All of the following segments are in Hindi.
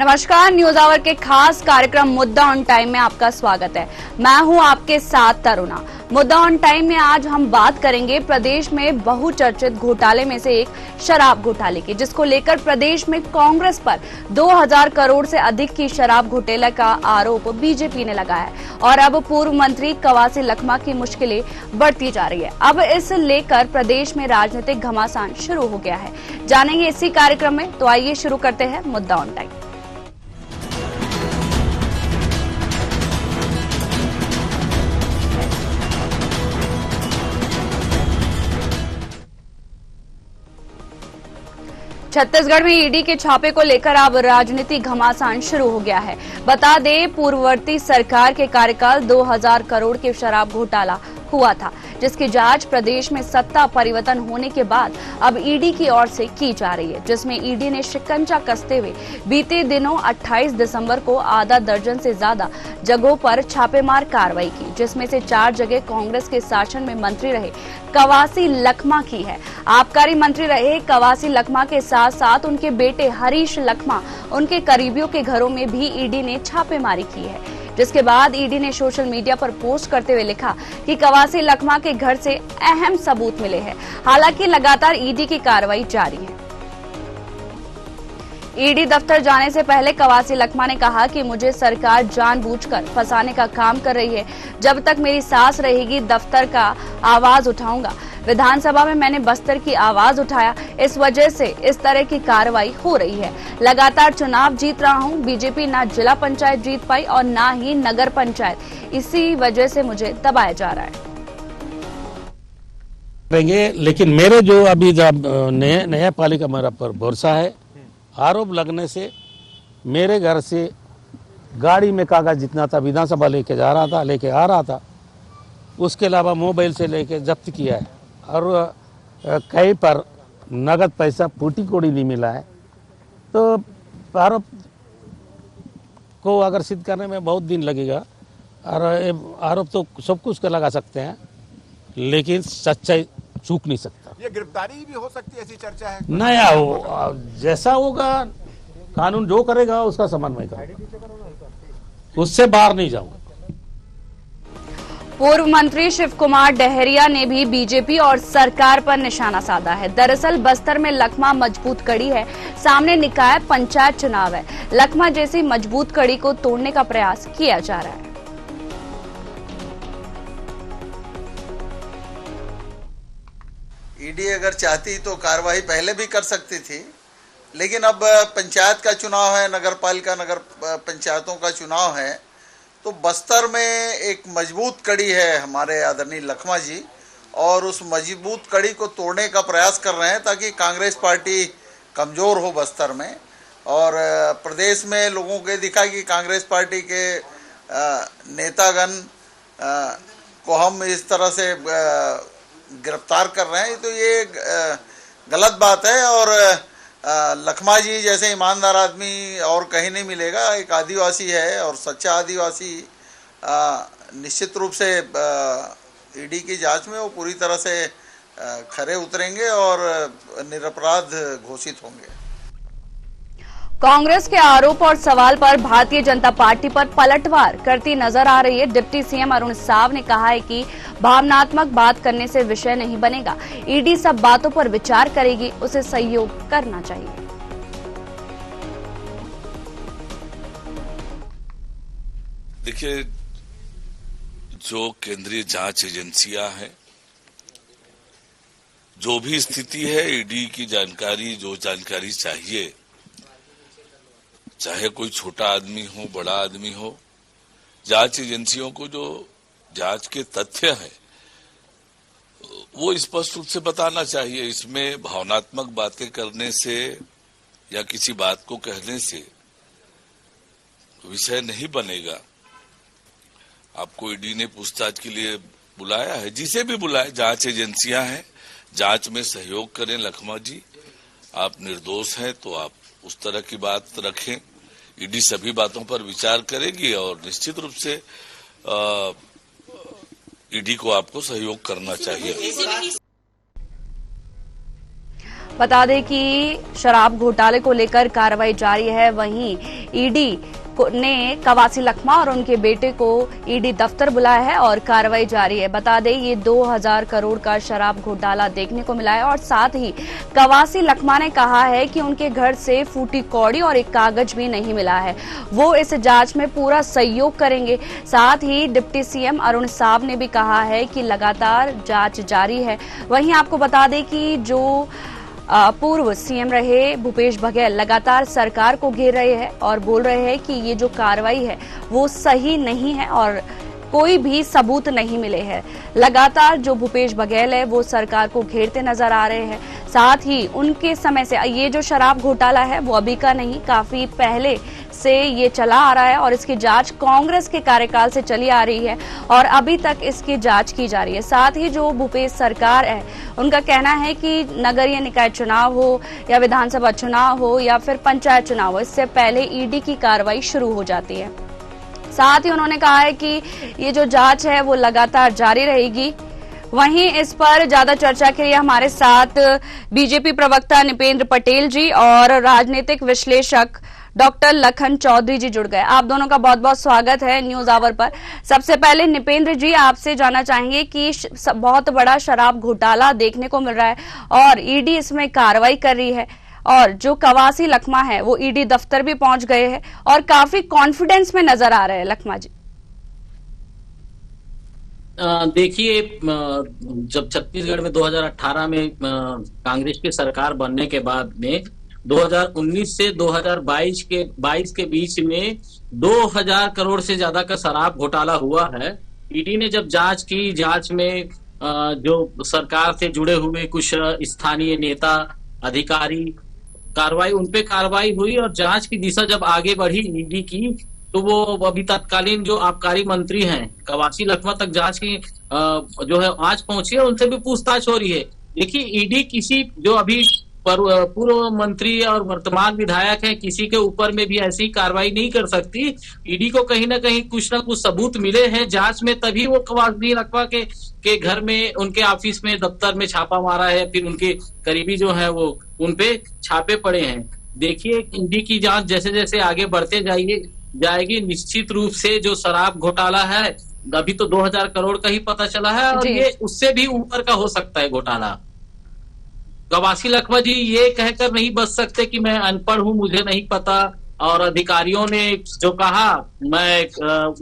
नमस्कार, न्यूज आवर के खास कार्यक्रम मुद्दा ऑन टाइम में आपका स्वागत है। मैं हूं आपके साथ तरुणा। मुद्दा ऑन टाइम में आज हम बात करेंगे प्रदेश में बहुचर्चित घोटाले में से एक शराब घोटाले की, जिसको लेकर प्रदेश में कांग्रेस पर 2000 करोड़ से अधिक की शराब घोटाले का आरोप बीजेपी ने लगाया है और अब पूर्व मंत्री कवासी लखमा की मुश्किलें बढ़ती जा रही है। अब इस लेकर प्रदेश में राजनीतिक घमासान शुरू हो गया है। जानेंगे इसी कार्यक्रम में, तो आइए शुरू करते हैं मुद्दा ऑन टाइम। छत्तीसगढ़ में ईडी के छापे को लेकर अब राजनीतिक घमासान शुरू हो गया है। बता दें, पूर्ववर्ती सरकार के कार्यकाल 2000 करोड़ के शराब घोटाला हुआ था, जिसकी जांच प्रदेश में सत्ता परिवर्तन होने के बाद अब ईडी की ओर से की जा रही है, जिसमें ईडी ने शिकंजा कसते हुए बीते दिनों 28 दिसंबर को आधा दर्जन से ज्यादा जगहों पर छापेमार कार्रवाई की, जिसमें से 4 जगह कांग्रेस के शासन में मंत्री रहे कवासी लखमा की है। आबकारी मंत्री रहे कवासी लखमा के साथ साथ उनके बेटे हरीश लखमा, उनके करीबियों के घरों में भी ईडी ने छापेमारी की है, जिसके बाद ईडी ने सोशल मीडिया पर पोस्ट करते हुए लिखा कि कवासी लखमा के घर से अहम सबूत मिले हैं। हालांकि लगातार ईडी की कार्रवाई जारी है। ईडी दफ्तर जाने से पहले कवासी लखमा ने कहा कि मुझे सरकार जानबूझकर फंसाने का काम कर रही है। जब तक मेरी सांस रहेगी दफ्तर का आवाज उठाऊंगा। विधानसभा में मैंने बस्तर की आवाज उठाया, इस वजह से इस तरह की कार्रवाई हो रही है। लगातार चुनाव जीत रहा हूं। बीजेपी ना जिला पंचायत जीत पाई और ना ही नगर पंचायत, इसी वजह से मुझे दबाया जा रहा है। लेकिन मेरे जो अभी नया पालिका मेरा पर भरोसा है, आरोप लगने से मेरे घर से गाड़ी में कागज जितना था विधानसभा लेके जा रहा था, लेके आ रहा था। उसके अलावा मोबाइल से लेके जब्त किया है और कहीं पर नगद पैसा फूटी कोड़ी नहीं मिला है। तो आरोप को अगर सिद्ध करने में बहुत दिन लगेगा और आरोप तो सब कुछ का लगा सकते हैं, लेकिन सच्चाई चूक नहीं सकता। ये गिरफ्तारी भी हो सकती है, ऐसी चर्चा है। नया हो, जैसा होगा कानून जो करेगा उसका समन्वय करूंगा, उससे बाहर नहीं जाऊंगा। पूर्व मंत्री शिव कुमार डहरिया ने भी बीजेपी और सरकार पर निशाना साधा है। दरअसल बस्तर में लखमा मजबूत कड़ी है। सामने निकाय पंचायत चुनाव है। लखमा जैसी मजबूत कड़ी को तोड़ने का प्रयास किया जा रहा है। ईडी अगर चाहती तो कार्रवाई पहले भी कर सकती थी, लेकिन अब पंचायत का चुनाव है, नगर पंचायतों का चुनाव है, तो बस्तर में एक मजबूत कड़ी है हमारे आदरणीय लखमा जी, और उस मजबूत कड़ी को तोड़ने का प्रयास कर रहे हैं ताकि कांग्रेस पार्टी कमज़ोर हो बस्तर में और प्रदेश में लोगों को दिखा कि कांग्रेस पार्टी के नेतागण को हम इस तरह से गिरफ्तार कर रहे हैं। तो ये गलत बात है और लखमा जी जैसे ईमानदार आदमी और कहीं नहीं मिलेगा। एक आदिवासी है और सच्चा आदिवासी निश्चित रूप से ईडी की जांच में वो पूरी तरह से खरे उतरेंगे और निरपराध घोषित होंगे। कांग्रेस के आरोप और सवाल पर भारतीय जनता पार्टी पर पलटवार करती नजर आ रही है। डिप्टी सीएम अरुण साव ने कहा है कि भावनात्मक बात करने से विषय नहीं बनेगा। ईडी सब बातों पर विचार करेगी, उसे सहयोग करना चाहिए। देखिए, जो केंद्रीय जांच एजेंसियां हैं, जो भी स्थिति है, ईडी की जानकारी, जो जानकारी चाहिए, चाहे कोई छोटा आदमी हो, बड़ा आदमी हो, जांच एजेंसियों को जो जांच के तथ्य हैं वो स्पष्ट रूप से बताना चाहिए। इसमें भावनात्मक बातें करने से या किसी बात को कहने से विषय नहीं बनेगा। आपको ईडी ने पूछताछ के लिए बुलाया है, जिसे भी बुलाए, जांच एजेंसियां हैं, जांच में सहयोग करें। लखमा जी, आप निर्दोष हैं तो आप उस तरह की बात रखें। ईडी सभी बातों पर विचार करेगी और निश्चित रूप से ईडी को आपको सहयोग करना चाहिए। बता दें कि शराब घोटाले को लेकर कार्रवाई जारी है। वहीं ईडी ने कवासी लखमा और उनके बेटे को ईडी दफ्तर बुलाया है और कार्रवाई जारी है। बता दें ये 2000 करोड़ का शराब घोटाला देखने को मिला है और साथ ही कवासी लखमा ने कहा है कि उनके घर से फूटी कौड़ी और एक कागज भी नहीं मिला है। वो इस जांच में पूरा सहयोग करेंगे। साथ ही डिप्टी सीएम अरुण साव ने भी कहा है कि लगातार जांच जारी है। वहीं आपको बता दें कि जो पूर्व सीएम रहे भूपेश बघेल लगातार सरकार को घेर रहे हैं और बोल रहे हैं कि ये जो कार्रवाई है वो सही नहीं है और कोई भी सबूत नहीं मिले हैं। लगातार जो भूपेश बघेल है वो सरकार को घेरते नजर आ रहे हैं। साथ ही उनके समय से ये जो शराब घोटाला है वो अभी का नहीं, काफी पहले से ये चला आ रहा है और इसकी जांच कांग्रेस के कार्यकाल से चली आ रही है और अभी तक इसकी जांच की जा रही है। साथ ही जो भूपेश सरकार है उनका कहना है कि नगरीय निकाय चुनाव हो या विधानसभा चुनाव हो या फिर पंचायत चुनाव हो, इससे पहले ईडी की कार्रवाई शुरू हो जाती है। साथ ही उन्होंने कहा है कि ये जो जांच है वो लगातार जारी रहेगी। वहीं इस पर ज्यादा चर्चा के लिए हमारे साथ बीजेपी प्रवक्ता निपेंद्र पटेल जी और राजनीतिक विश्लेषक डॉक्टर लखन चौधरी जी जुड़ गए। आप दोनों का बहुत बहुत स्वागत है न्यूज आवर पर। सबसे पहले निपेंद्र जी आपसे जानना चाहेंगे कि बहुत बड़ा शराब घोटाला देखने को मिल रहा है और ईडी इसमें कार्रवाई कर रही है और जो कवासी लखमा है वो ईडी दफ्तर भी पहुंच गए हैं और काफी कॉन्फिडेंस में नजर आ रहे हैं। लखमा जी देखिए, जब छत्तीसगढ़ में 2018 में कांग्रेस की सरकार बनने के बाद में 2019 से 2022 के बीच में 2000 करोड़ से ज्यादा का शराब घोटाला हुआ है। ईडी ने जब जांच की, जांच में जो सरकार से जुड़े हुए कुछ स्थानीय नेता अधिकारी उनपे कार्रवाई हुई और जांच की दिशा जब आगे बढ़ी ईडी की तो वो अभी तत्कालीन जो आबकारी मंत्री हैं कवासी लखमा तक जांच की जो है आज पहुंची है, उनसे भी पूछताछ हो रही है। देखिए, ईडी किसी जो अभी पूर्व मंत्री और वर्तमान विधायक हैं किसी के ऊपर में भी ऐसी कार्रवाई नहीं कर सकती। ईडी को कहीं ना कहीं कुछ ना कुछ सबूत मिले हैं जांच में, तभी वो कवासी लखमा के घर में, उनके ऑफिस में, दफ्तर में छापा मारा है, फिर उनके करीबी जो है वो उनपे छापे पड़े हैं। देखिए, ईडी की जांच जैसे जैसे आगे बढ़ते जाएगी निश्चित रूप से जो शराब घोटाला है अभी तो 2000 करोड़ का ही पता चला है और ये उससे भी ऊपर का हो सकता है घोटाला। कवासी लखमा जी ये कहकर नहीं बच सकते कि मैं अनपढ़ हूं, मुझे नहीं पता, और अधिकारियों ने जो कहा मैं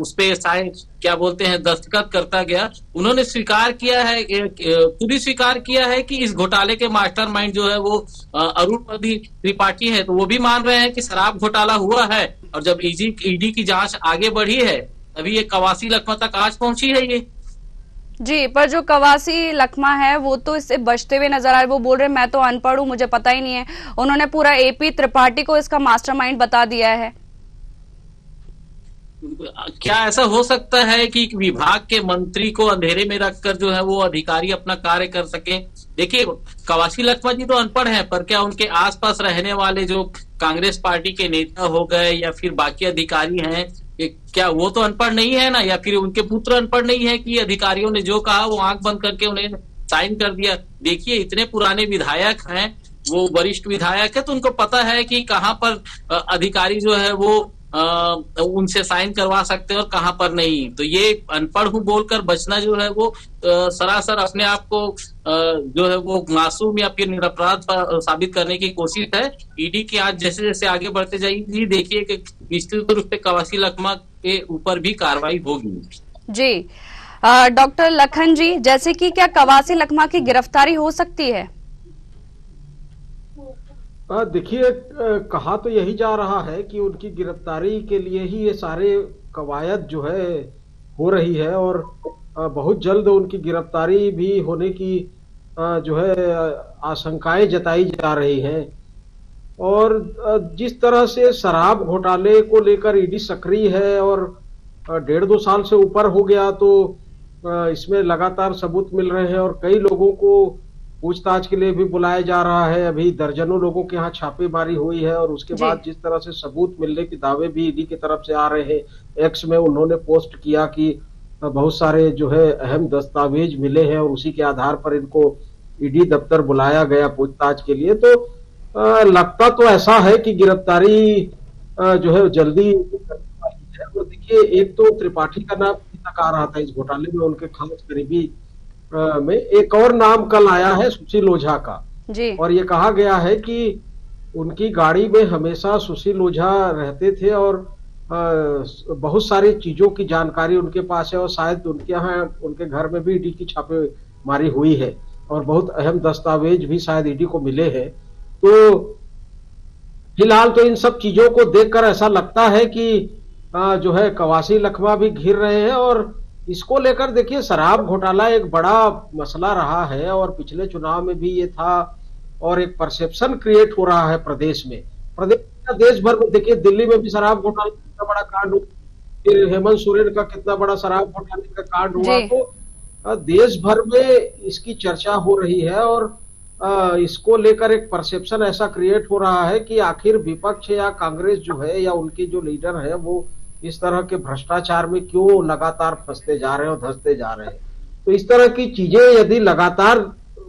उस पे क्या बोलते हैं दस्तखत करता गया। उन्होंने स्वीकार किया है, खुद ही स्वीकार किया है कि इस घोटाले के मास्टरमाइंड जो है वो अरुण त्रिपाठी है, तो वो भी मान रहे हैं कि शराब घोटाला हुआ है। और जब ईडी की जांच आगे बढ़ी है तभी ये कवासी लखमा तक आज पहुंची है ये जी। पर जो कवासी लखमा है वो तो इससे बचते हुए नजर आ रहे, वो बोल रहे मैं तो अनपढ़ हूं, मुझे पता ही नहीं है। उन्होंने पूरा एपी त्रिपाठी को इसका मास्टरमाइंड बता दिया है। क्या ऐसा हो सकता है कि विभाग के मंत्री को अंधेरे में रखकर जो है वो अधिकारी अपना कार्य कर सके? देखिए, कवासी लखमा जी तो अनपढ़ हैं, पर क्या उनके आसपास रहने वाले जो कांग्रेस पार्टी के नेता हो गए या फिर बाकी अधिकारी हैं, क्या वो तो अनपढ़ नहीं है ना? या फिर उनके पुत्र अनपढ़ नहीं है कि अधिकारियों ने जो कहा वो आंख बंद करके उन्हें साइन कर दिया? देखिए, इतने पुराने विधायक हैं, वो वरिष्ठ विधायक है, तो उनको पता है कि कहाँ पर अधिकारी जो है वो उनसे साइन करवा सकते हैं और कहाँ पर नहीं। तो ये अनपढ़ हूँ बोलकर बचना जो है वो सरासर अपने आप को जो है वो मासूम या फिर निरपराध साबित करने की कोशिश है। ईडी की आज जैसे जैसे आगे बढ़ते जाएगी देखिए कि निश्चित रूप से कवासी लखमा के ऊपर भी कार्रवाई होगी। जी डॉक्टर लखन जी, जैसे कि क्या कवासी लखमा की गिरफ्तारी हो सकती है? देखिए, कहा तो यही जा रहा है कि उनकी गिरफ्तारी के लिए ही ये सारे कवायद जो है हो रही है और बहुत जल्द उनकी गिरफ्तारी भी होने की जो है आशंकाएं जताई जा रही हैं। और जिस तरह से शराब घोटाले को लेकर ईडी सक्रिय है और 1.5-2 साल से ऊपर हो गया, तो इसमें लगातार सबूत मिल रहे हैं और कई लोगों को पूछताछ के लिए भी बुलाया जा रहा है। अभी दर्जनों लोगों के यहाँ छापेमारी हुई है और उसके बाद जिस तरह से सबूत मिलने के दावे भी ईडी की तरफ से आ रहे हैं। एक्स में उन्होंने पोस्ट किया कि बहुत सारे जो है अहम दस्तावेज मिले हैं और उसी के आधार पर इनको ईडी दफ्तर बुलाया गया पूछताछ के लिए। तो लगता तो ऐसा है कि गिरफ्तारी जो है जल्दी करने वाली है। और देखिए, एक तो त्रिपाठी का नाम तक आ रहा था इस घोटाले में, उनके खास करीबी में एक और नाम कल आया है सुशील ओझा का जी। और ये कहा गया है कि उनकी गाड़ी में हमेशा सुशील ओझा रहते थे और बहुत सारी चीजों की जानकारी उनके पास है और शायद उनके यहाँ उनके घर में भी ईडी की छापेमारी हुई है और बहुत अहम दस्तावेज भी शायद ईडी को मिले हैं। तो फिलहाल तो इन सब चीजों को देखकर ऐसा लगता है कि जो है कवासी लखमा भी घिर रहे हैं और इसको लेकर देखिए शराब घोटाला एक बड़ा मसला रहा है और पिछले चुनाव में भी ये था और एक परसेप्शन क्रिएट हो रहा है प्रदेश में, देश भर में। देखिए दिल्ली में भी शराब घोटाला कितना बड़ा कांड हुआ, फिर हेमंत सोरेन का कितना बड़ा शराब घोटाले का कांड हुआ। तो देश भर में इसकी चर्चा हो रही है और इसको लेकर एक परसेप्शन ऐसा क्रिएट हो रहा है कि आखिर विपक्ष या कांग्रेस जो है या उनके जो लीडर है वो इस तरह के भ्रष्टाचार में क्यों लगातार फंसते जा रहे हैं और धंसते जा रहे हैं। तो इस तरह की चीजें यदि लगातार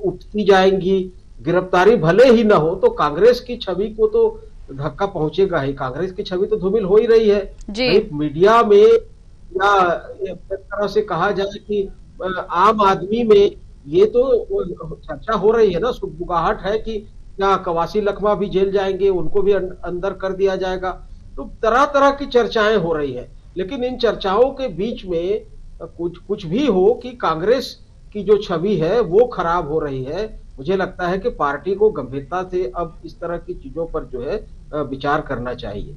उठती जाएंगी, गिरफ्तारी भले ही न हो, तो कांग्रेस की छवि को तो धक्का पहुंचेगा ही। कांग्रेस की छवि तो धूमिल हो ही रही है जी। मीडिया में या एक तरह से कहा जाए कि आम आदमी में ये तो चर्चा हो रही है ना, सुगबुगाहट है कि क्या कवासी लखमा भी जेल जाएंगे, उनको भी अंदर कर दिया जाएगा। तो तरह तरह की चर्चाएं हो रही है, लेकिन इन चर्चाओं के बीच में कुछ भी हो कि कांग्रेस की जो छवि है वो खराब हो रही है। मुझे लगता है कि पार्टी को गंभीरता से अब इस तरह की चीजों पर जो है विचार करना चाहिए।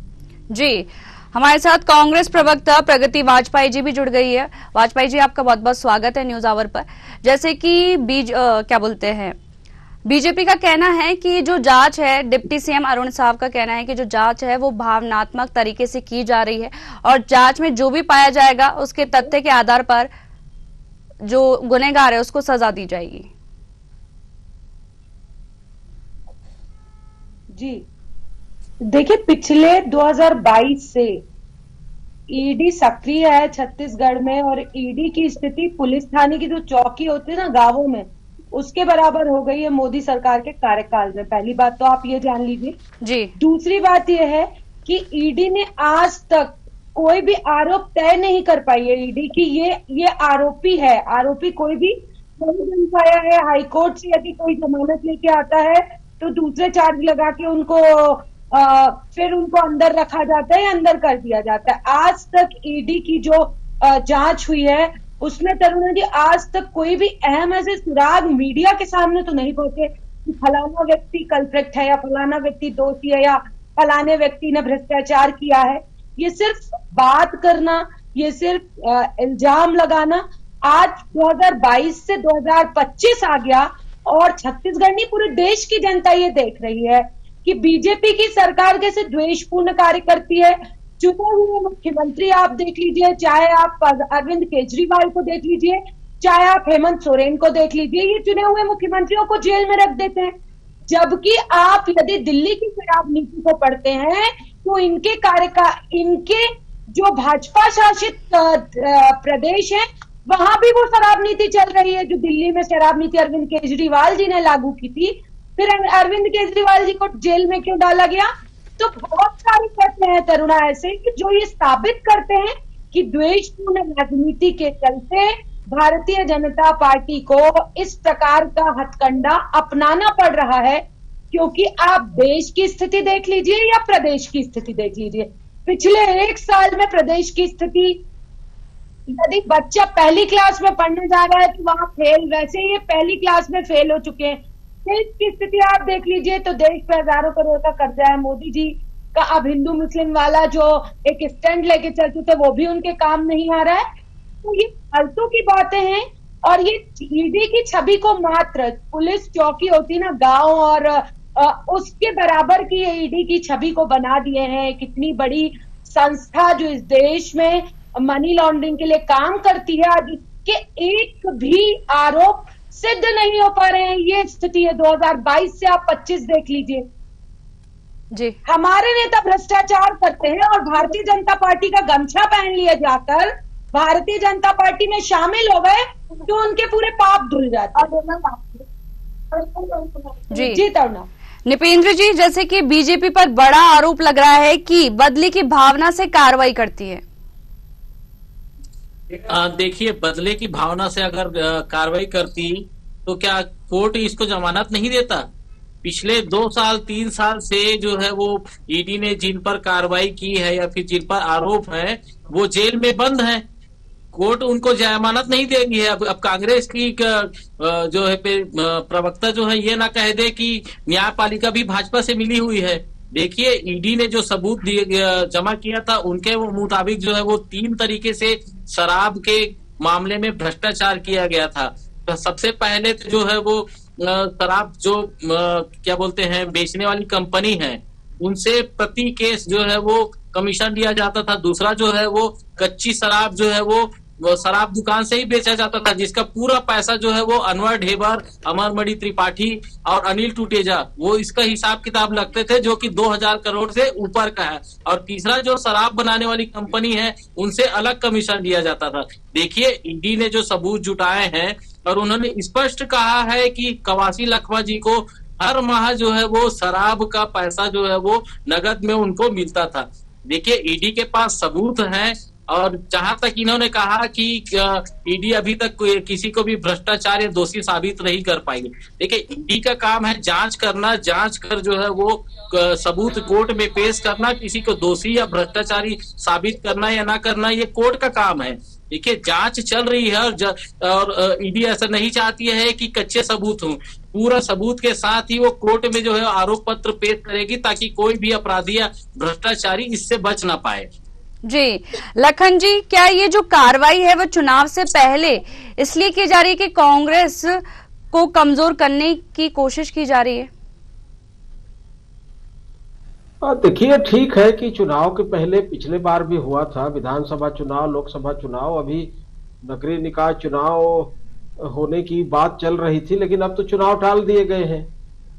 जी, हमारे साथ कांग्रेस प्रवक्ता प्रगति वाजपेयी जी भी जुड़ गई है। वाजपेयी जी, आपका बहुत बहुत स्वागत है न्यूज आवर पर। जैसे कि बीजेपी का कहना है कि जो जांच है, डिप्टी सीएम अरुण साहब का कहना है कि जो जांच है वो भावनात्मक तरीके से की जा रही है और जांच में जो भी पाया जाएगा उसके तथ्य के आधार पर जो गुनहगार है उसको सजा दी जाएगी। जी देखिए, पिछले 2022 से ईडी सक्रिय है छत्तीसगढ़ में और ईडी की स्थिति पुलिस थाने की जो चौकी होती है ना गांवों में, उसके बराबर हो गई है मोदी सरकार के कार्यकाल में। पहली बात तो आप ये जान लीजिए जी। दूसरी बात ये है कि ईडी ने आज तक कोई भी आरोप तय नहीं कर पाई है ईडी की ये आरोपी है। आरोपी कोई भी नहीं बन पाया है। हाईकोर्ट से यदि कोई जमानत लेके आता है तो दूसरे चार्ज लगा के उनको फिर उनको अंदर रखा जाता है या अंदर कर दिया जाता है। आज तक ईडी की जो जांच हुई है उसमें तरुणा जी आज तक कोई भी अहम ऐसे सुराग मीडिया के सामने तो नहीं पहुंचे कि फलाना व्यक्ति कल्प्रिट है या फलाना व्यक्ति दोषी है या फलाने व्यक्ति ने भ्रष्टाचार किया है। ये सिर्फ बात करना, ये सिर्फ इल्जाम लगाना। आज 2022 से 2025 आ गया और छत्तीसगढ़ नहीं पूरे देश की जनता ये देख रही है कि बीजेपी की सरकार कैसे द्वेषपूर्ण कार्य करती है। चुने हुए मुख्यमंत्री आप देख लीजिए, चाहे आप अरविंद केजरीवाल को देख लीजिए, चाहे आप हेमंत सोरेन को देख लीजिए, ये चुने हुए मुख्यमंत्रियों को जेल में रख देते हैं। जबकि आप यदि दिल्ली की शराब नीति को पढ़ते हैं तो इनके जो भाजपा शासित प्रदेश है वहां भी वो शराब नीति चल रही है जो दिल्ली में शराब नीति अरविंद केजरीवाल जी ने लागू की थी। फिर अरविंद केजरीवाल जी को जेल में क्यों डाला गया? तो बहुत सारे तथ्य हैं तरुणा ऐसे कि जो ये साबित करते हैं कि द्वेषपूर्ण राजनीति के चलते भारतीय जनता पार्टी को इस प्रकार का हथकंडा अपनाना पड़ रहा है। क्योंकि आप देश की स्थिति देख लीजिए या प्रदेश की स्थिति देख लीजिए, पिछले 1 साल में प्रदेश की स्थिति, यदि बच्चा पहली क्लास में पढ़ने जा रहा है तो वहां फेल, वैसे ये पहली क्लास में फेल हो चुके हैं। देश की स्थिति आप देख लीजिए तो देश पे हजारों करोड़ का कर्जा है। मोदी जी का अब हिंदू मुस्लिम वाला जो एक स्टैंड लेके चलते थे वो भी उनके काम नहीं आ रहा है। तो ये फालतू की बातें हैं और ये ईडी की छवि को मात्र पुलिस चौकी होती ना गांव और उसके बराबर की ईडी की छवि को बना दिए हैं। कितनी बड़ी संस्था जो इस देश में मनी लॉन्ड्रिंग के लिए काम करती है, आज उसके एक भी आरोप सिद्ध नहीं हो पा रहे हैं। ये स्थिति है 2022 से आप 25 देख लीजिए जी। हमारे नेता भ्रष्टाचार करते हैं और भारतीय जनता पार्टी का गमछा पहन लिया जाकर भारतीय जनता पार्टी में शामिल हो गए तो उनके पूरे पाप धुल जाते हैं। जी तरुणा। निपेंद्र जी, जैसे कि बीजेपी पर बड़ा आरोप लग रहा है कि बदले की भावना से कार्रवाई करती है। देखिए, बदले की भावना से अगर कार्रवाई करती तो क्या कोर्ट इसको जमानत नहीं देता? पिछले 2 साल 3 साल से जो है वो ईडी ने जिन पर कार्रवाई की है या फिर जिन पर आरोप है वो जेल में बंद है। कोर्ट उनको जमानत नहीं देगी है। अब कांग्रेस की जो है प्रवक्ता जो है ये ना कह दे कि न्यायपालिका भी भाजपा से मिली हुई है। देखिए, ईडी ने जो सबूत जमा किया था उनके मुताबिक जो है वो 3 तरीके से शराब के मामले में भ्रष्टाचार किया गया था। तो सबसे पहले तो जो है वो शराब जो क्या बोलते हैं बेचने वाली कंपनी है उनसे प्रति केस जो है वो कमीशन लिया जाता था। दूसरा जो है वो कच्ची शराब जो है वो शराब दुकान से ही बेचा जाता था, जिसका पूरा पैसा जो है वो अनवर ढेबर, अमरमणि त्रिपाठी और अनिल टूटेजा वो इसका हिसाब किताब लगते थे, जो कि 2000 करोड़ से ऊपर का है। और तीसरा जो शराब बनाने वाली कंपनी है उनसे अलग कमीशन लिया जाता था। देखिए, ईडी ने जो सबूत जुटाए हैं और उन्होंने स्पष्ट कहा है कि कवासी लखमा जी को हर माह जो है वो शराब का पैसा जो है वो नगद में उनको मिलता था। देखिए, ईडी के पास सबूत हैं और जहां तक इन्होंने कहा कि ईडी अभी तक किसी को भी भ्रष्टाचार या दोषी साबित नहीं कर पाई। देखिए, ईडी का काम है जांच करना, जांच कर जो है वो सबूत कोर्ट में पेश करना, किसी को दोषी या भ्रष्टाचारी साबित करना या ना करना ये कोर्ट का काम है। देखिए, जांच चल रही है और ईडी ऐसा नहीं चाहती है कि कच्चे सबूत हों। पूरा सबूत के साथ ही वो कोर्ट में जो है आरोप पत्र पेश करेगी ताकि कोई भी अपराधी या भ्रष्टाचारी इससे बच ना पाए। जी लखन जी, क्या ये जो कार्रवाई है वो चुनाव से पहले इसलिए की जा रही है कि कांग्रेस को कमजोर करने की कोशिश की जा रही है? देखिए, ठीक है कि चुनाव के पहले पिछले बार भी हुआ था, विधानसभा चुनाव, लोकसभा चुनाव, अभी नगरीय निकाय चुनाव होने की बात चल रही थी, लेकिन अब तो चुनाव टाल दिए गए हैं।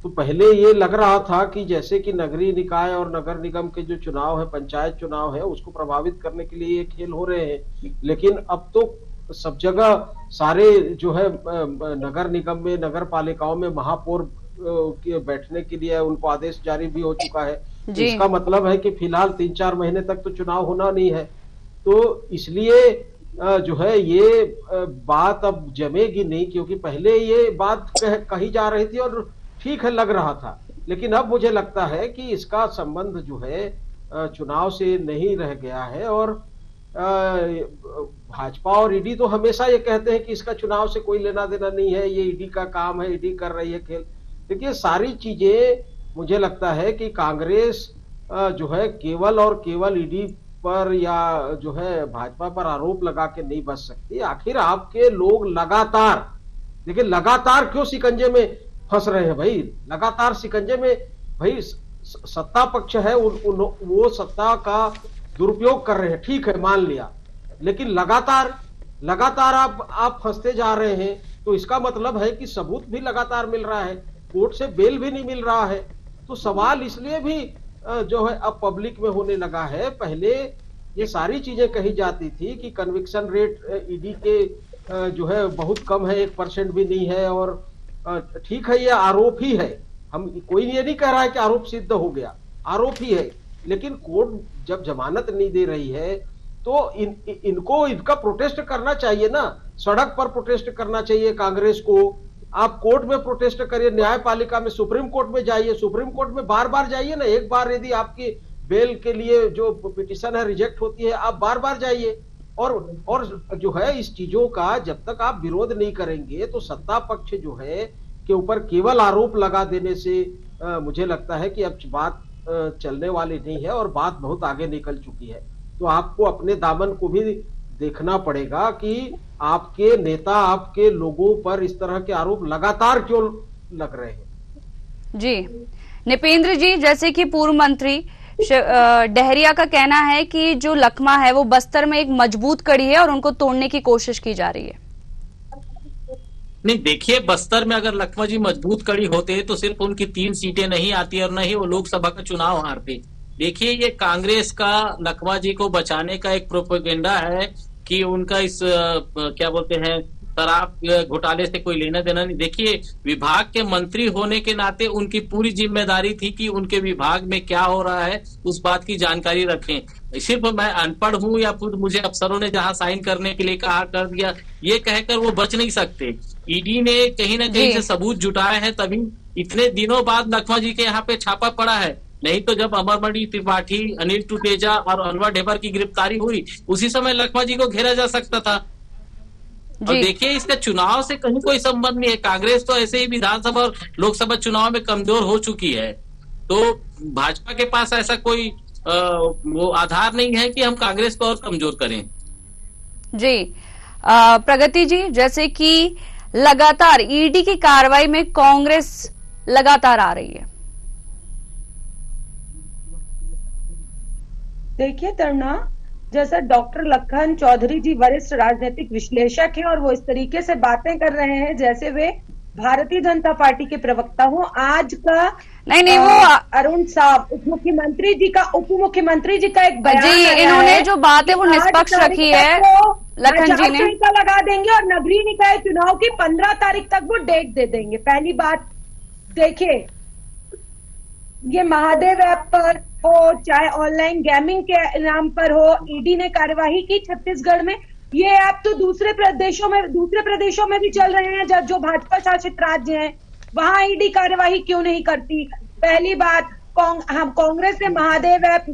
तो पहले ये लग रहा था कि जैसे कि नगरीय निकाय और नगर निगम के जो चुनाव है, पंचायत चुनाव है, उसको प्रभावित करने के लिए ये खेल हो रहे हैं। लेकिन अब तो सब जगह सारे जो है नगर निगम में, नगर पालिकाओं में महापौर के बैठने के लिए उनको आदेश जारी भी हो चुका है। इसका मतलब है कि फिलहाल 3-4 महीने तक तो चुनाव होना नहीं है। तो इसलिए जो है ये बात अब जमेगी नहीं, क्योंकि पहले ये बात कही जा रही थी और ठीक है लग रहा था, लेकिन अब मुझे लगता है कि इसका संबंध जो है चुनाव से नहीं रह गया है। और भाजपा और ईडी तो हमेशा ये कहते हैं कि इसका चुनाव से कोई लेना देना नहीं है, ये ईडी का काम है, ईडी कर रही है खेल। देखिए, सारी चीजें मुझे लगता है कि कांग्रेस जो है केवल और केवल ईडी पर या जो है भाजपा पर आरोप लगा के नहीं बच सकती। आखिर आपके लोग लगातार, देखिए लगातार क्यों शिकंजे में फंस रहे हैं भाई, लगातार शिकंजे में भाई सत्ता पक्ष है वो सत्ता का दुरुपयोग कर रहे हैं, ठीक है मान लिया, लेकिन लगातार आप फंसते जा रहे हैं। तो इसका मतलब है कि सबूत भी लगातार मिल रहा है, कोर्ट से बेल भी नहीं मिल रहा है। तो सवाल इसलिए भी जो है अब पब्लिक में होने लगा है। पहले ये सारी चीजें कही जाती थी कि कन्विक्शन रेट ईडी के जो है बहुत कम है, 1% भी नहीं है, और ठीक है ये आरोप ही है, हम कोई ये नहीं कह रहा है कि आरोप सिद्ध हो गया, आरोप ही है। लेकिन कोर्ट जब जमानत नहीं दे रही है तो इनको इनका प्रोटेस्ट करना चाहिए ना, सड़क पर प्रोटेस्ट करना चाहिए कांग्रेस को। आप कोर्ट में प्रोटेस्ट करिए, न्यायपालिका में, सुप्रीम कोर्ट में जाइए, सुप्रीम कोर्ट में बार बार जाइए ना। एक बार यदि आपकी बेल के लिए जो पिटीशन है रिजेक्ट होती है, आप बार बार जाइए। और जो है इस चीजों का जब तक आप विरोध नहीं करेंगे तो सत्ता पक्ष जो है के ऊपर केवल आरोप लगा देने से मुझे लगता है कि अब बात चलने वाली नहीं है और बात बहुत आगे निकल चुकी है। तो आपको अपने दामन को भी देखना पड़ेगा कि आपके नेता, आपके लोगों पर इस तरह के आरोप लगातार क्यों लग रहे हैं। जी निपेंद्र जी, जैसे कि पूर्व मंत्री डहरिया का कहना है कि जो लखमा है वो बस्तर में एक मजबूत कड़ी है और उनको तोड़ने की कोशिश की जा रही है। नहीं, देखिए, बस्तर में अगर लखमा जी मजबूत कड़ी होते तो सिर्फ उनकी 3 सीटें नहीं आती और न ही वो लोकसभा का चुनाव हारते। देखिए, ये कांग्रेस का लखमा जी को बचाने का एक प्रोपेगेंडा है कि उनका इस क्या बोलते हैं शराब घोटाले से कोई लेना देना नहीं। देखिए, विभाग के मंत्री होने के नाते उनकी पूरी जिम्मेदारी थी कि उनके विभाग में क्या हो रहा है उस बात की जानकारी रखें। सिर्फ मैं अनपढ़ हूं या फिर मुझे अफसरों ने जहां साइन करने के लिए कहा कर दिया, ये कहकर वो बच नहीं सकते। ईडी ने कहीं ना कहीं से सबूत जुटाए हैं, तभी इतने दिनों बाद लखमा जी के यहाँ पे छापा पड़ा है। नहीं तो जब अमरमणि त्रिपाठी, अनिल टुटेजा और अनवर ढेबर की गिरफ्तारी हुई, उसी समय लखमा जी को घेरा जा सकता था। और देखिए, इसका चुनाव से कहीं कोई संबंध नहीं है। कांग्रेस तो ऐसे ही विधानसभा और लोकसभा चुनाव में कमजोर हो चुकी है, तो भाजपा के पास ऐसा कोई वो आधार नहीं है कि हम कांग्रेस को और कमजोर करें। जी प्रगति जी, जैसे कि लगातार ईडी की कार्रवाई में कांग्रेस लगातार आ रही है। देखिए तरुणा, जैसा डॉक्टर लखन चौधरी जी वरिष्ठ राजनीतिक विश्लेषक हैं और वो इस तरीके से बातें कर रहे हैं जैसे वे भारतीय जनता पार्टी के प्रवक्ता हो। आज का नहीं वो अरुण साहब उप मुख्यमंत्री जी का एक बयान जी, इन्होंने जो बात है वो निष्पक्ष रखी है लखन जी ने। लगा देंगे और नगरीय निकाय चुनाव की 15 तारीख तक वो डेट दे देंगे। पहली बात देखिए, ये महादेव ऐप पर हो चाहे ऑनलाइन गेमिंग के नाम पर हो, ईडी ने कार्यवाही की छत्तीसगढ़ में। ये ऐप तो दूसरे प्रदेशों में भी चल रहे हैं जो भाजपा शासित राज्य हैं, वहां ईडी कार्यवाही क्यों नहीं करती? पहली बात, हम कांग्रेस ने महादेव ऐप,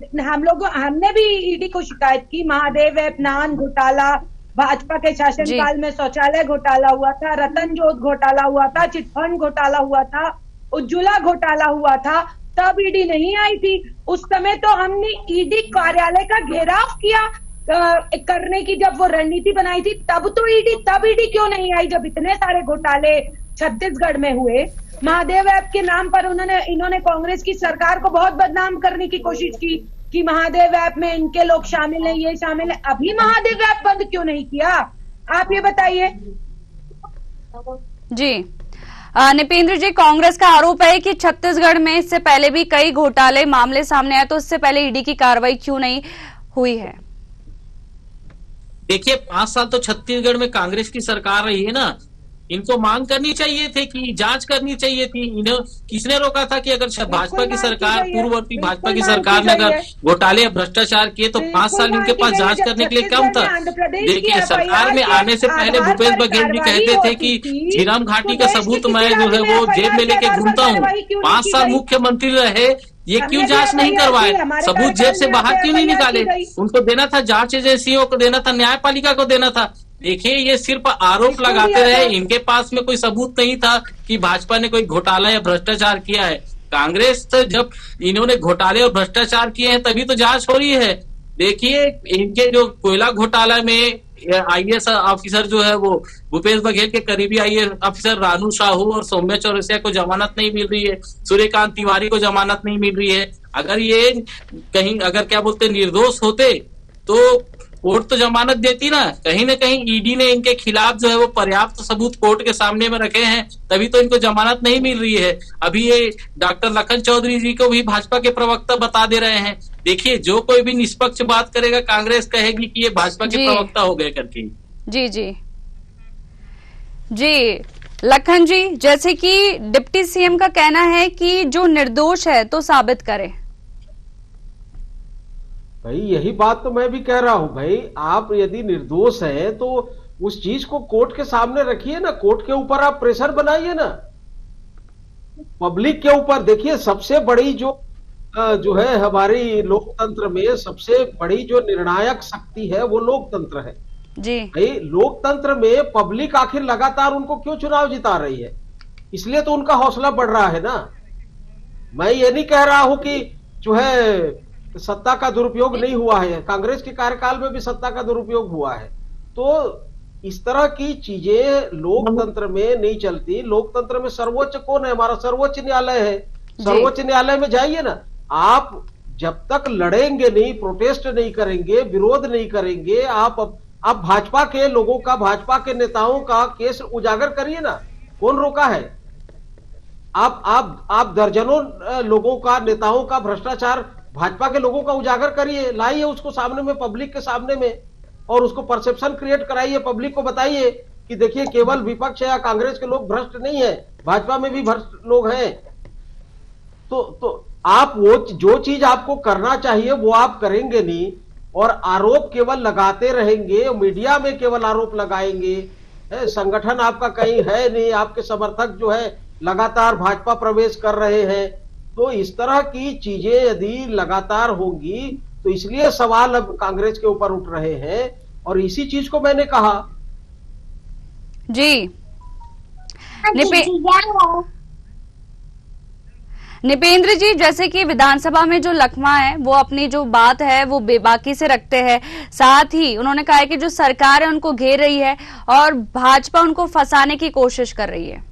हमने भी ईडी को शिकायत की। महादेव ऐप, नान घोटाला, भाजपा के शासनकाल में शौचालय घोटाला हुआ था, रतन जोत घोटाला हुआ था, चिटफंड घोटाला हुआ था, उज्ज्वला घोटाला हुआ था, तब ईडी नहीं आई थी। उस समय तो हमने ईडी कार्यालय का घेराव किया करने की, जब वो रणनीति बनाई थी, तब ईडी क्यों नहीं आई जब इतने सारे घोटाले छत्तीसगढ़ में हुए? महादेव ऐप के नाम पर इन्होंने कांग्रेस की सरकार को बहुत बदनाम करने की कोशिश की कि महादेव ऐप में इनके लोग शामिल हैं, ये शामिल है। अभी महादेव ऐप बंद क्यों नहीं किया, आप ये बताइए। जी निपेंद्र जी, कांग्रेस का आरोप है कि छत्तीसगढ़ में इससे पहले भी कई घोटाले मामले सामने आए, तो इससे पहले ईडी की कार्रवाई क्यों नहीं हुई है? देखिए, 5 साल तो छत्तीसगढ़ में कांग्रेस की सरकार रही है ना, इनको मांग करनी चाहिए थी कि जांच करनी चाहिए थी। इन्हें किसने रोका था कि अगर भाजपा की सरकार, पूर्ववर्ती भाजपा की सरकार ने अगर घोटाले या भ्रष्टाचार किए तो 5 साल इनके पास जांच करने के लिए कम था। देखिए, सरकार में आने से पहले भूपेश बघेल जी कहते थे कि झीरम घाटी का सबूत मैं जो है वो जेब में लेके घूमता हूँ। 5 साल मुख्यमंत्री रहे, ये क्यों जांच नहीं करवाए? सबूत जेब से बाहर क्यों नहीं निकाले? उनको देना था जांच एजेंसियों को, देना था न्यायपालिका को देना था। देखिए, ये सिर्फ आरोप लगाते रहे, इनके पास में कोई सबूत नहीं था कि भाजपा ने कोई घोटाला या भ्रष्टाचार किया है। कांग्रेस तो जब इन्होंने घोटाले और भ्रष्टाचार किए हैं तभी तो जांच हो रही है। देखिए, इनके जो कोयला घोटाला में आईएएस ऑफिसर जो है वो भूपेश बघेल के करीबी आईएएस ऑफिसर रानू साहू और सौम्या चौरसिया को जमानत नहीं मिल रही है, सूर्यकांत तिवारी को जमानत नहीं मिल रही है। अगर ये कहीं क्या बोलते निर्दोष होते तो कोर्ट तो जमानत देती ना। कहीं ना कहीं ईडी ने इनके खिलाफ जो है वो पर्याप्त सबूत कोर्ट के सामने में रखे हैं, तभी तो इनको जमानत नहीं मिल रही है। अभी ये डॉक्टर लखन चौधरी जी को भी भाजपा के प्रवक्ता बता दे रहे हैं। देखिए, जो कोई भी निष्पक्ष बात करेगा कांग्रेस कहेगी कि ये भाजपा के प्रवक्ता हो गए करके। जी लखन जी, जैसे कि डिप्टी सीएम का कहना है कि जो निर्दोष है तो साबित करे। भाई यही बात तो मैं भी कह रहा हूं। भाई आप यदि निर्दोष हैं तो उस चीज को कोर्ट के सामने रखिए ना, कोर्ट के ऊपर आप प्रेशर बनाइए ना, पब्लिक के ऊपर। देखिए, सबसे बड़ी जो है हमारी लोकतंत्र में सबसे बड़ी जो निर्णायक शक्ति है वो लोकतंत्र है जी। भाई लोकतंत्र में पब्लिक आखिर लगातार उनको क्यों चुनाव जिता रही है? इसलिए तो उनका हौसला बढ़ रहा है ना। मैं ये नहीं कह रहा हूं कि जो है सत्ता का दुरुपयोग नहीं हुआ है, कांग्रेस के कार्यकाल में भी सत्ता का दुरुपयोग हुआ है। तो इस तरह की चीजें लोकतंत्र में नहीं चलती। लोकतंत्र में सर्वोच्च कौन है? हमारा सर्वोच्च न्यायालय है। सर्वोच्च न्यायालय में जाइए ना आप, जब तक लड़ेंगे नहीं, प्रोटेस्ट नहीं करेंगे, विरोध नहीं करेंगे, आप भाजपा के लोगों का, भाजपा के नेताओं का केस उजागर करिए ना, कौन रोका है? आप दर्जनों लोगों का, नेताओं का भ्रष्टाचार भाजपा के लोगों का उजागर करिए, लाइए उसको सामने में, पब्लिक के सामने में, और उसको परसेप्शन क्रिएट कराइए, पब्लिक को बताइए कि देखिए केवल विपक्ष या कांग्रेस के लोग भ्रष्ट नहीं है, भाजपा में भी भ्रष्ट लोग हैं। तो आप वो जो चीज आपको करना चाहिए वो आप करेंगे नहीं, और आरोप केवल लगाते रहेंगे, मीडिया में केवल आरोप लगाएंगे। संगठन आपका कहीं है नहीं, आपके समर्थक जो है लगातार भाजपा प्रवेश कर रहे हैं। तो इस तरह की चीजें यदि लगातार होंगी तो इसलिए सवाल अब कांग्रेस के ऊपर उठ रहे हैं, और इसी चीज को मैंने कहा। जी निपेंद्र जी, जैसे कि विधानसभा में जो लखमा है वो अपनी जो बात है वो बेबाकी से रखते हैं, साथ ही उन्होंने कहा है कि जो सरकार है उनको घेर रही है और भाजपा उनको फंसाने की कोशिश कर रही है।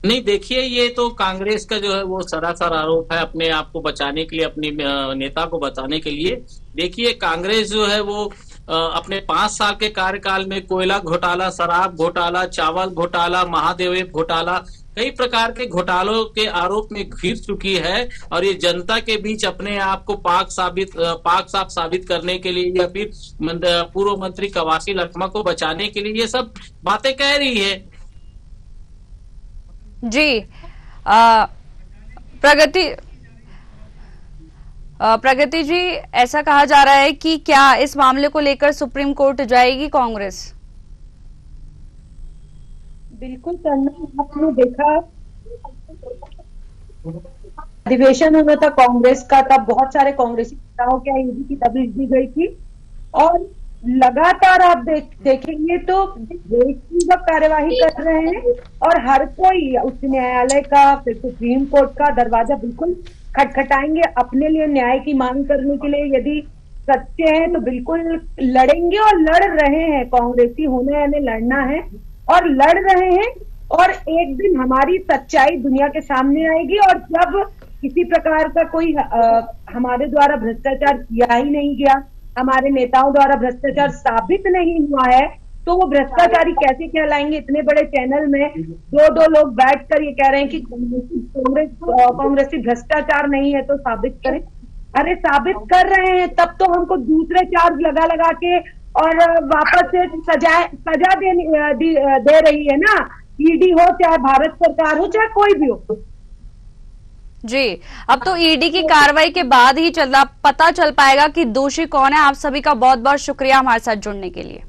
नहीं, देखिए ये तो कांग्रेस का जो है वो सरासर आरोप है अपने आप को बचाने के लिए, अपने नेता को बचाने के लिए। देखिए कांग्रेस जो है वो अपने 5 साल के कार्यकाल में कोयला घोटाला, शराब घोटाला, चावल घोटाला, महादेव घोटाला, कई प्रकार के घोटालों के आरोप में घिर चुकी है, और ये जनता के बीच अपने आप को पाक साफ साबित करने के लिए या फिर पूर्व मंत्री कवासी लखमा को बचाने के लिए ये सब बातें कह रही है। जी प्रगति जी, ऐसा कहा जा रहा है कि क्या इस मामले को लेकर सुप्रीम कोर्ट जाएगी कांग्रेस? बिल्कुल करना। आपने देखा अधिवेशन हुआ था कांग्रेस का, तब बहुत सारे कांग्रेसी नेताओं के ईडी की तबीयत दी गई थी, और लगातार आप देखेंगे तो बेवकूफ कार्यवाही कर रहे हैं, और हर कोई उच्च न्यायालय का, फिर सुप्रीम कोर्ट का दरवाजा बिल्कुल खटखटाएंगे अपने लिए न्याय की मांग करने के लिए। यदि सच्चे हैं तो बिल्कुल लड़ेंगे, और लड़ रहे हैं। कांग्रेसी होना यानी लड़ना है, और लड़ रहे हैं, और एक दिन हमारी सच्चाई दुनिया के सामने आएगी। और जब किसी प्रकार का कोई हमारे द्वारा भ्रष्टाचार किया ही नहीं गया, हमारे नेताओं द्वारा भ्रष्टाचार साबित नहीं हुआ है, तो वो भ्रष्टाचारी कैसे कहलाएंगे? इतने बड़े चैनल में दो लोग बैठकर ये कह रहे हैं कि कांग्रेसी भ्रष्टाचार नहीं है तो साबित करें। अरे साबित कर रहे हैं, तब तो हमको दूसरे चार्ज लगा के और वापस से सजा दे रही है ना, ईडी हो चाहे भारत सरकार हो चाहे कोई भी हो। जी, अब तो ईडी की कार्रवाई के बाद ही पता चल पाएगा कि दोषी कौन है। आप सभी का बहुत बहुत शुक्रिया हमारे साथ जुड़ने के लिए।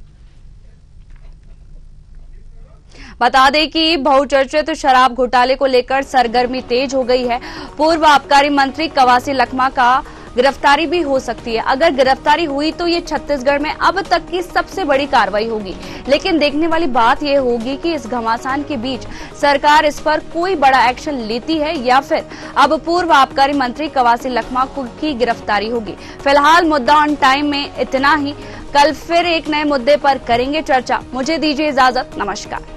बता दें कि बहुचर्चित शराब घोटाले को लेकर सरगर्मी तेज हो गई है। पूर्व आबकारी मंत्री कवासी लखमा का गिरफ्तारी भी हो सकती है। अगर गिरफ्तारी हुई तो ये छत्तीसगढ़ में अब तक की सबसे बड़ी कार्रवाई होगी। लेकिन देखने वाली बात यह होगी कि इस घमासान के बीच सरकार इस पर कोई बड़ा एक्शन लेती है या फिर अब पूर्व आबकारी मंत्री कवासी लखमा की गिरफ्तारी होगी। फिलहाल मुद्दा ऑन टाइम में इतना ही। कल फिर एक नए मुद्दे पर करेंगे चर्चा। मुझे दीजिए इजाजत। नमस्कार।